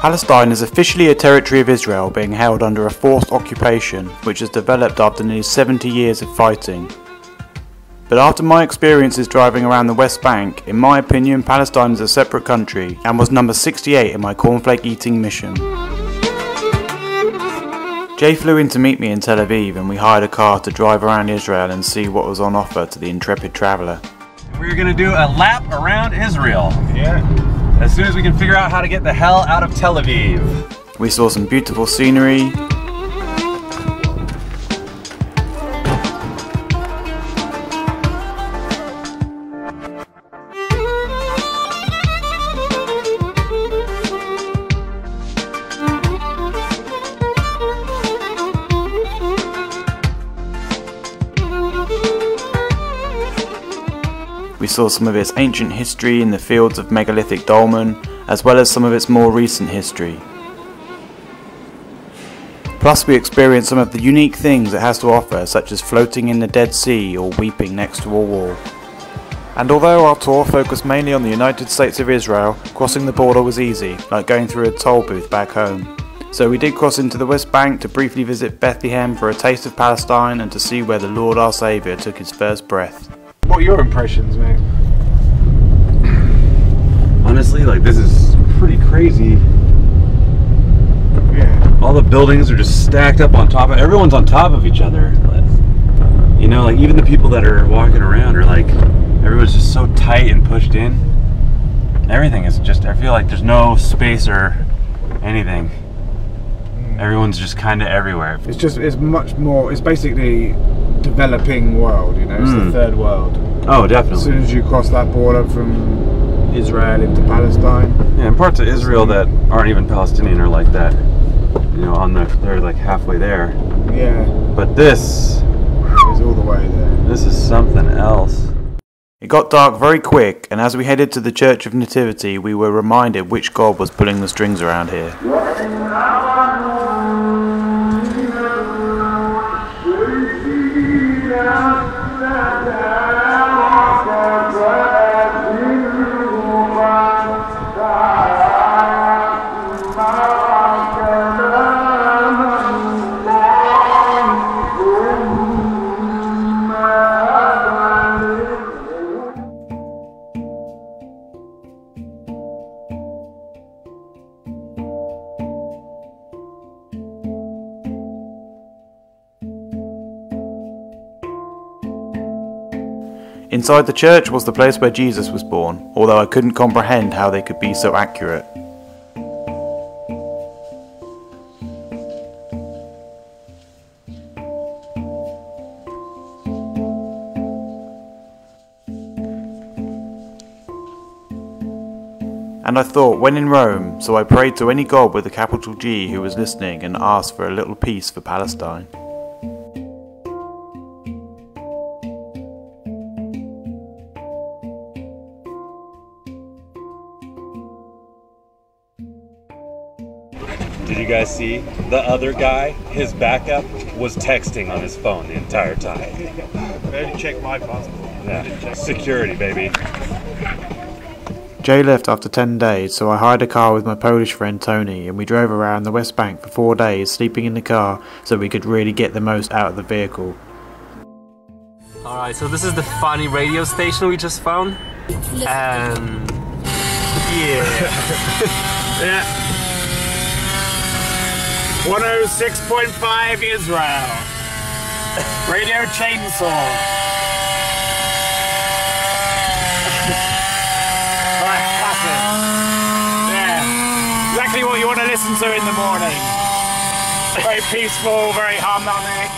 Palestine is officially a territory of Israel being held under a forced occupation which has developed after nearly 70 years of fighting. But after my experiences driving around the West Bank, in my opinion Palestine is a separate country and was number 68 in my cornflake eating mission. Jay flew in to meet me in Tel Aviv and we hired a car to drive around Israel and see what was on offer to the intrepid traveller. We're gonna do a lap around Israel. Yeah. As soon as we can figure out how to get the hell out of Tel Aviv. We saw some beautiful scenery. We saw some of its ancient history in the fields of megalithic dolmen, as well as some of its more recent history. Plus we experienced some of the unique things it has to offer, such as floating in the Dead Sea or weeping next to a wall. And although our tour focused mainly on the United States of Israel, crossing the border was easy, like going through a toll booth back home. So we did cross into the West Bank to briefly visit Bethlehem for a taste of Palestine and to see where the Lord our Saviour took his first breath. What are your impressions, mate? Honestly, like, this is pretty crazy. Yeah. All the buildings are just stacked up on top of, everyone's on top of each other. You know, like, even the people that are walking around are like, everyone's just so tight and pushed in. Everything is just, I feel like there's no space or anything. Everyone's just kind of everywhere. It's much more, it's basically developing world, you know, it's the third world. Oh, definitely. As soon as you cross that border from Israel into Palestine. Yeah, and parts of Israel that aren't even Palestinian are like that. You know, they're like halfway there. Yeah. But this is all the way there. This is something else. It got dark very quick, and as we headed to the Church of Nativity, we were reminded which God was pulling the strings around here. Inside the church was the place where Jesus was born, although I couldn't comprehend how they could be so accurate. And I thought, when in Rome, so I prayed to any God with a capital G who was listening and asked for a little peace for Palestine. Did you guys see the other guy? His backup was texting on his phone the entire time. I only checked my passport. Yeah, security, baby. Jay left after 10 days, so I hired a car with my Polish friend Tony and we drove around the West Bank for 4 days, sleeping in the car so we could really get the most out of the vehicle. Alright, so this is the funny radio station we just found. And yeah. Yeah. 106.5 Israel. Radio Chainsaw. Right, classic. Yeah. Exactly what you want to listen to in the morning. Very peaceful, very harmonic.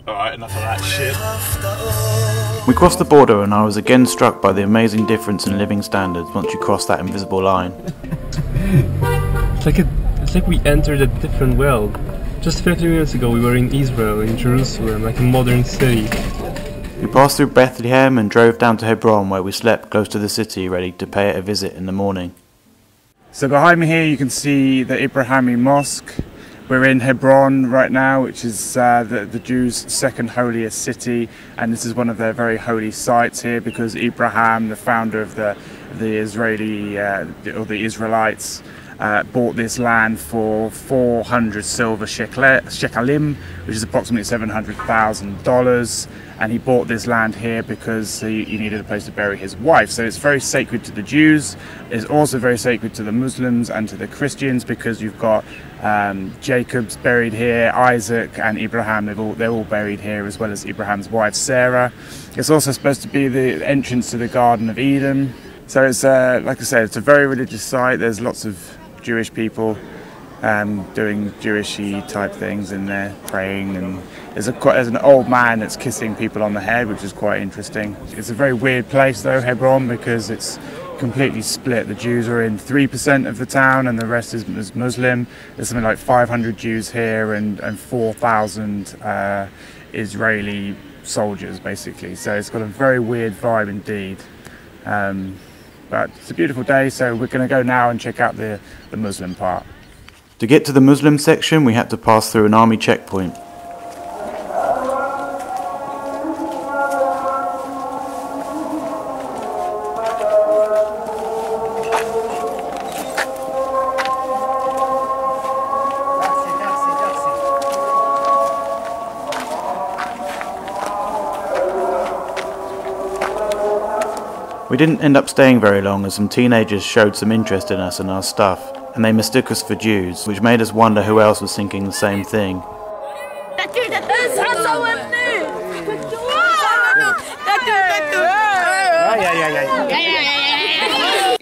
Alright, enough of that shit. We crossed the border and I was again struck by the amazing difference in living standards once you cross that invisible line. It's like we entered a different world. Just 30 minutes ago we were in Israel, in Jerusalem, like a modern city. We passed through Bethlehem and drove down to Hebron where we slept close to the city ready to pay it a visit in the morning. So behind me here you can see the Abrahami Mosque. We're in Hebron right now, which is the Jews' second holiest city, and this is one of their very holy sites here because Abraham, the founder of the the Israeli or the Israelites bought this land for 400 silver shekalim, which is approximately $700,000, and he bought this land here because he needed a place to bury his wife. So it's very sacred to the Jews. It's also very sacred to the Muslims and to the Christians, because you've got Jacob's buried here, Isaac and Abraham, they're all buried here, as well as Abraham's wife Sarah. It's also supposed to be the entrance to the Garden of Eden. So it's like I said, it's a very religious site. There's lots of Jewish people doing Jewishy type things in there, praying, and there's an old man that's kissing people on the head, which is quite interesting. It's a very weird place though, Hebron, because it's completely split. The Jews are in 3% of the town and the rest is Muslim. There's something like 500 Jews here and 4,000 Israeli soldiers basically. So it's got a very weird vibe indeed. But it's a beautiful day, so we're going to go now and check out the Muslim part. To get to the Muslim section, we had to pass through an army checkpoint. We didn't end up staying very long, as some teenagers showed some interest in us and our stuff, and they mistook us for Jews, which made us wonder who else was thinking the same thing.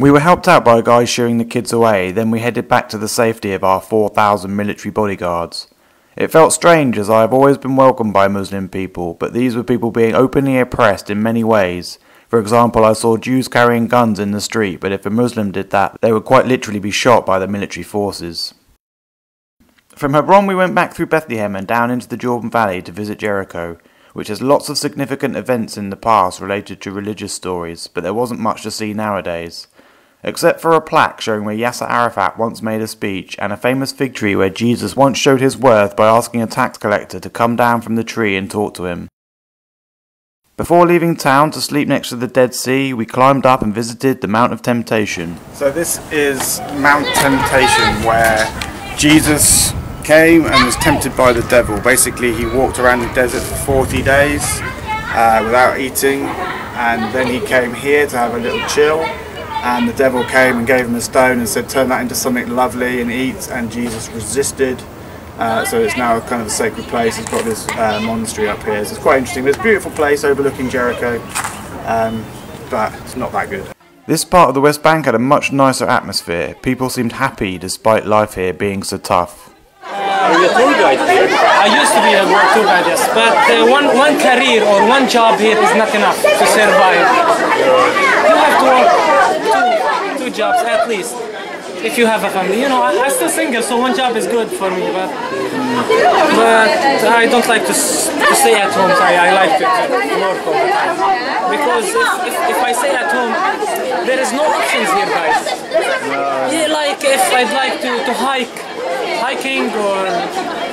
We were helped out by a guy shooing the kids away, then we headed back to the safety of our 4,000 military bodyguards. It felt strange, as I have always been welcomed by Muslim people, but these were people being openly oppressed in many ways. For example, I saw Jews carrying guns in the street, but if a Muslim did that, they would quite literally be shot by the military forces. From Hebron we went back through Bethlehem and down into the Jordan Valley to visit Jericho, which has lots of significant events in the past related to religious stories, but there wasn't much to see nowadays. Except for a plaque showing where Yasser Arafat once made a speech, and a famous fig tree where Jesus once showed his worth by asking a tax collector to come down from the tree and talk to him. Before leaving town to sleep next to the Dead Sea, we climbed up and visited the Mount of Temptation. So this is Mount Temptation, where Jesus came and was tempted by the devil. Basically, he walked around the desert for 40 days without eating, and then he came here to have a little chill, and the devil came and gave him a stone and said, turn that into something lovely and eat, and Jesus resisted. So it's now kind of a sacred place. It's got this monastery up here, so it's quite interesting. It's a beautiful place overlooking Jericho, but it's not that good. This part of the West Bank had a much nicer atmosphere. People seemed happy despite life here being so tough. Are you a tour guide here? I used to be a tour guide, yes, but one career or one job here is not enough to survive. You have to work two jobs at least. If you have a family, you know, I'm still single, so one job is good for me, but I don't like to stay at home. I like to work all the time, because if I stay at home, there is no options here, guys. Yeah, like if I'd like to hiking or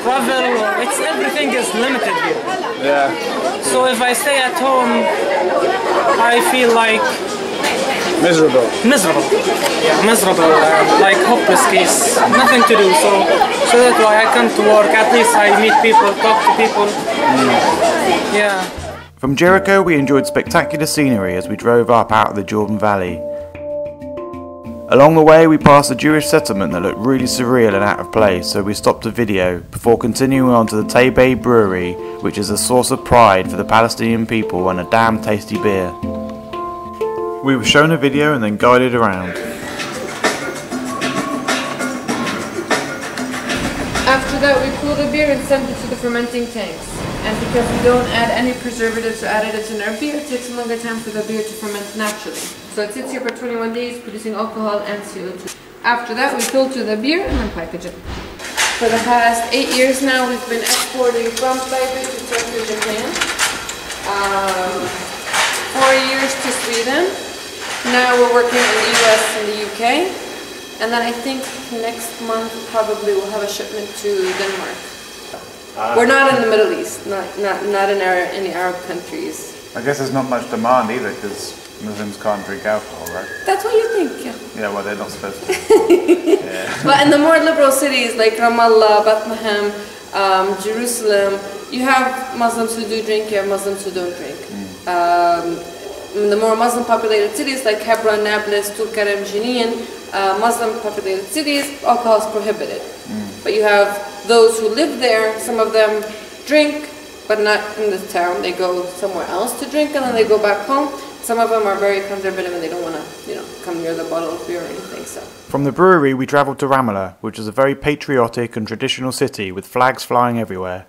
travel, everything is limited here. Yeah. So if I stay at home, I feel like Miserable. Yeah, miserable, like hopeless case, nothing to do, so that's why I come to work. At least I meet people, talk to people. Yeah. From Jericho we enjoyed spectacular scenery as we drove up out of the Jordan Valley. Along the way we passed a Jewish settlement that looked really surreal and out of place, so we stopped to video before continuing on to the Taybeh brewery, which is a source of pride for the Palestinian people and a damn tasty beer. We were shown a video and then guided around. After that we cool the beer and send it to the fermenting tanks. And because we don't add any preservatives or additives in our beer, it takes a longer time for the beer to ferment naturally. So it sits here for 21 days producing alcohol and CO2. After that we filter the beer and then package it. For the past 8 years now we've been exporting from Taybeh to Turkey and Japan. 4 years to Sweden. Now we're working in the US and the UK, and then I think next month probably we'll have a shipment to Denmark. We're not in the Middle East, not in any Arab countries. I guess there's not much demand either, because Muslims can't drink alcohol, right? That's what you think, yeah. Yeah, well, they're not supposed to. Yeah. But in the more liberal cities like Ramallah, Bethlehem, Jerusalem, you have Muslims who do drink, you have Muslims who don't drink. In the more Muslim populated cities like Hebron, Nablus, Tulkarem, Jenin, Muslim populated cities, alcohol is prohibited. But you have those who live there, some of them drink, but not in the town. They go somewhere else to drink and then they go back home. Some of them are very conservative and they don't want to, come near the bottle of beer or anything. So. From the brewery, we travelled to Ramallah, which is a very patriotic and traditional city with flags flying everywhere.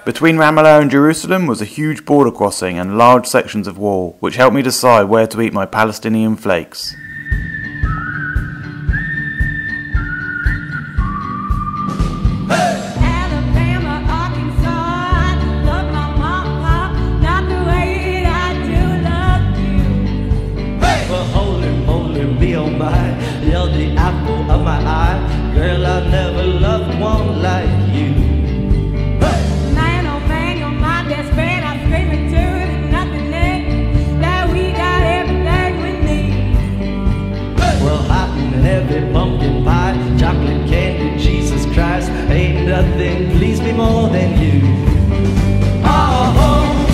Between Ramallah and Jerusalem was a huge border crossing and large sections of wall, which helped me decide where to eat my Palestinian flakes. You're the apple of my eye, girl. I never loved one like you. Man, oh man, you're my best friend. I'm screaming to there's nothing there. That we got everything we need. Well, hot and heavy pumpkin pie, chocolate candy, Jesus Christ, ain't nothing please me more than you. Oh,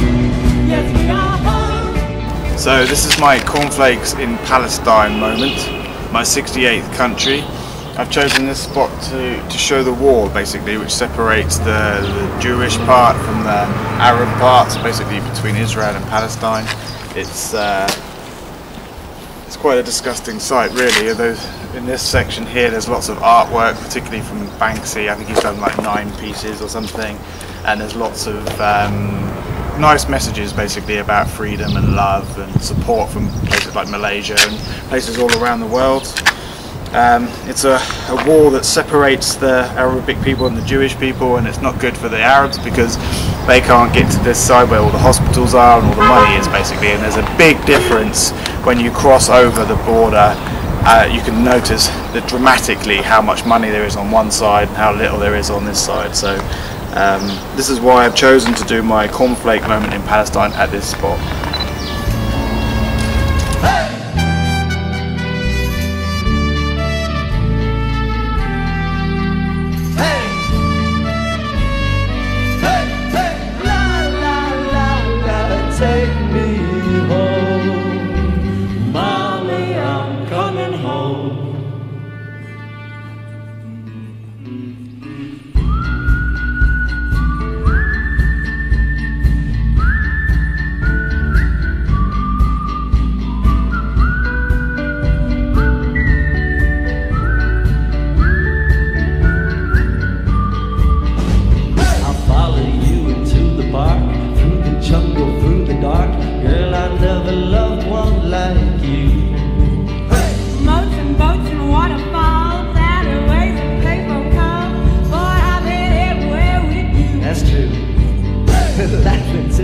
yes we are home. So this is my cornflakes in Palestine moment. My 68th country. I've chosen this spot to show the wall basically, which separates the Jewish part from the Arab part, so basically between Israel and Palestine. It's quite a disgusting sight really. Although in this section here there's lots of artwork, particularly from Banksy. I think he's done like 9 pieces or something, and there's lots of nice messages basically about freedom and love and support from places like Malaysia and places all around the world. It's a wall that separates the Arabic people and the Jewish people, and it's not good for the Arabs because they can't get to this side where all the hospitals are and all the money is basically, and there's a big difference when you cross over the border. You can notice that dramatically how much money there is on one side and how little there is on this side. So this is why I've chosen to do my cornflake moment in Palestine at this spot.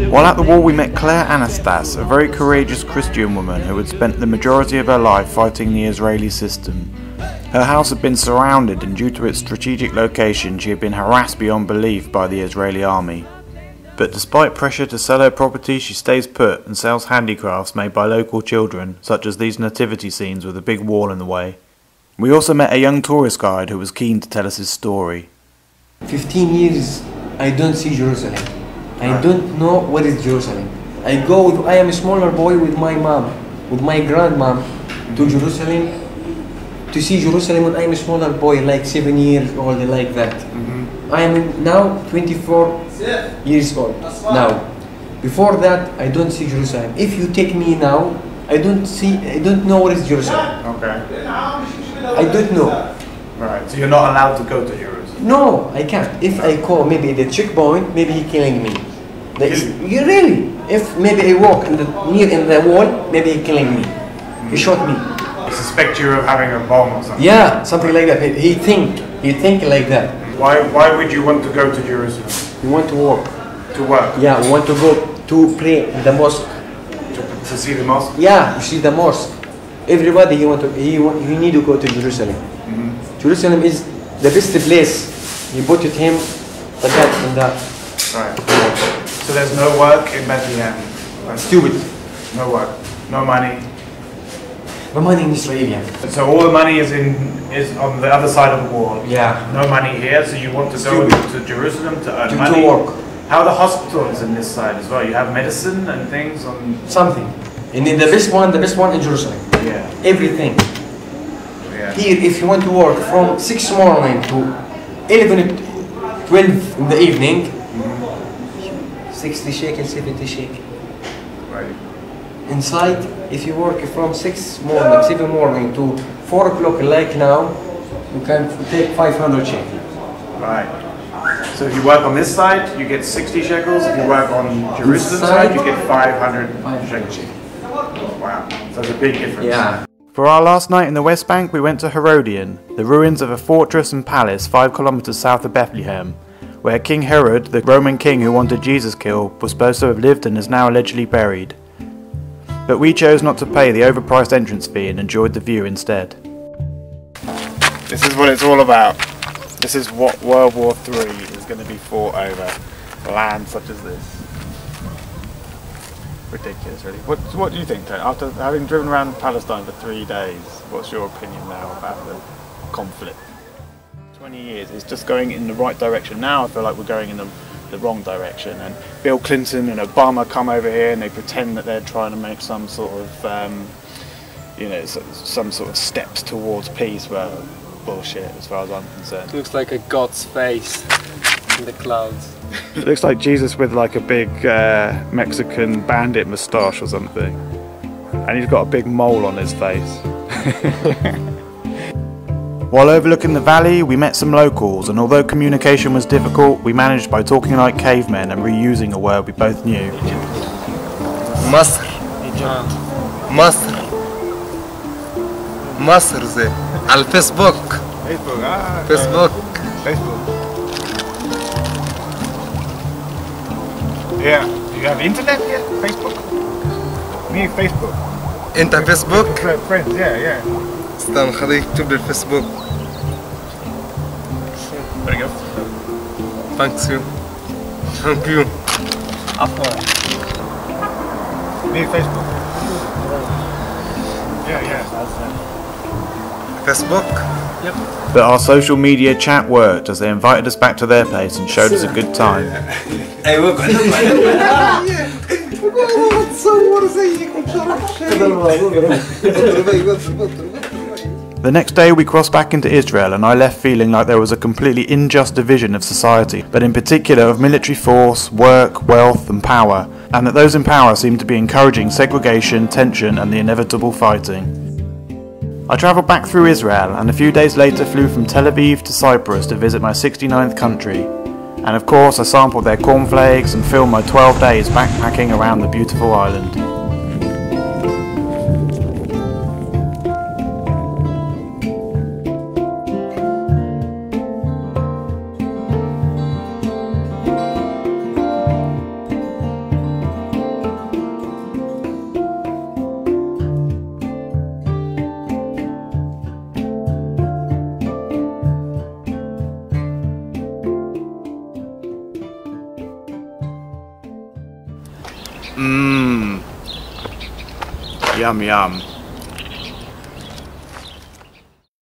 While at the wall we met Claire Anastas, a very courageous Christian woman who had spent the majority of her life fighting the Israeli system. Her house had been surrounded, and due to its strategic location she had been harassed beyond belief by the Israeli army. But despite pressure to sell her property, she stays put and sells handicrafts made by local children, such as these nativity scenes with a big wall in the way. We also met a young tourist guide who was keen to tell us his story. 15 years I don't see Jerusalem. I don't know what is Jerusalem. I am a smaller boy with my mom, with my grandmom to Jerusalem, to see Jerusalem when I'm a smaller boy, like 7 years old, like that. I am now 24 years old now. Before that, I don't see Jerusalem. If you take me now, I don't know what is Jerusalem. Okay. I don't know. Right, so you're not allowed to go to Jerusalem? No, I can't. If I call maybe the checkpoint, maybe he killing me. You really? If maybe I walk near in the wall, maybe he killing me. He shot me. I suspect you of having a bomb or something. Yeah, something like that. He think like that. Why would you want to go to Jerusalem? We want to work. To work? Yeah, we want to go to pray in the mosque. To see the mosque? Yeah, you see the mosque. Everybody he need to go to Jerusalem. Jerusalem is the best place. He put it him like that and that. Right. So there's no work in Bethlehem? Stupid. No work. No money? No money in Israel, yeah. So all the money is on the other side of the wall? Yeah. No money here, so you want to go to Jerusalem to earn money? To work. How are the hospitals in this side as well? You have medicine and things on... Something. And then the best one in Jerusalem. Yeah. Everything. Yeah. Here, if you want to work from 6 morning to 11, 12 in the evening, 60 shekel, 70 shekel. Right. Inside, if you work from 6 morning, 7 morning to 4 o'clock like now, you can take 500 shekel. Right. So if you work on this side, you get 60 shekels. If you work on Jerusalem side, you get 500 shekels. Wow. So there's a big difference. Yeah. For our last night in the West Bank, we went to Herodion, the ruins of a fortress and palace 5 kilometers south of Bethlehem, where King Herod, the Roman king who wanted Jesus killed, was supposed to have lived and is now allegedly buried. But we chose not to pay the overpriced entrance fee and enjoyed the view instead. This is what it's all about. This is what World War III is going to be fought over. Land such as this. Ridiculous, really. What do you think, Tony? After having driven around Palestine for 3 days, what's your opinion now about the conflict? 20 years, it's just going in the right direction. Now I feel like we're going in the wrong direction, and Bill Clinton and Obama come over here and they pretend that they're trying to make some sort of, some sort of steps towards peace. Well, bullshit as far as I'm concerned. Looks like a god's face in the clouds. It looks like Jesus with like a big Mexican bandit moustache or something. And he's got a big mole on his face. While overlooking the valley, we met some locals, and although communication was difficult, we managed by talking like cavemen and reusing a word we both knew. مصر مصر مصر زي على الفيسبوك فيسبوك Yeah, you have internet yet? Facebook? Me, Facebook. انت فيسبوك؟ Friends, yeah. استنى خليك تكتب لي الفيسبوك. There you go. Thanks you. Thank you. Me, Facebook. Yeah. Facebook? Yep. But our social media chat worked as they invited us back to their place and showed us a good time. The next day we crossed back into Israel, and I left feeling like there was a completely unjust division of society, but in particular of military force, work, wealth and power, and that those in power seemed to be encouraging segregation, tension and the inevitable fighting. I travelled back through Israel, and a few days later flew from Tel Aviv to Cyprus to visit my 69th country. And of course I sampled their cornflakes and filmed my 12 days backpacking around the beautiful island. Yum yum.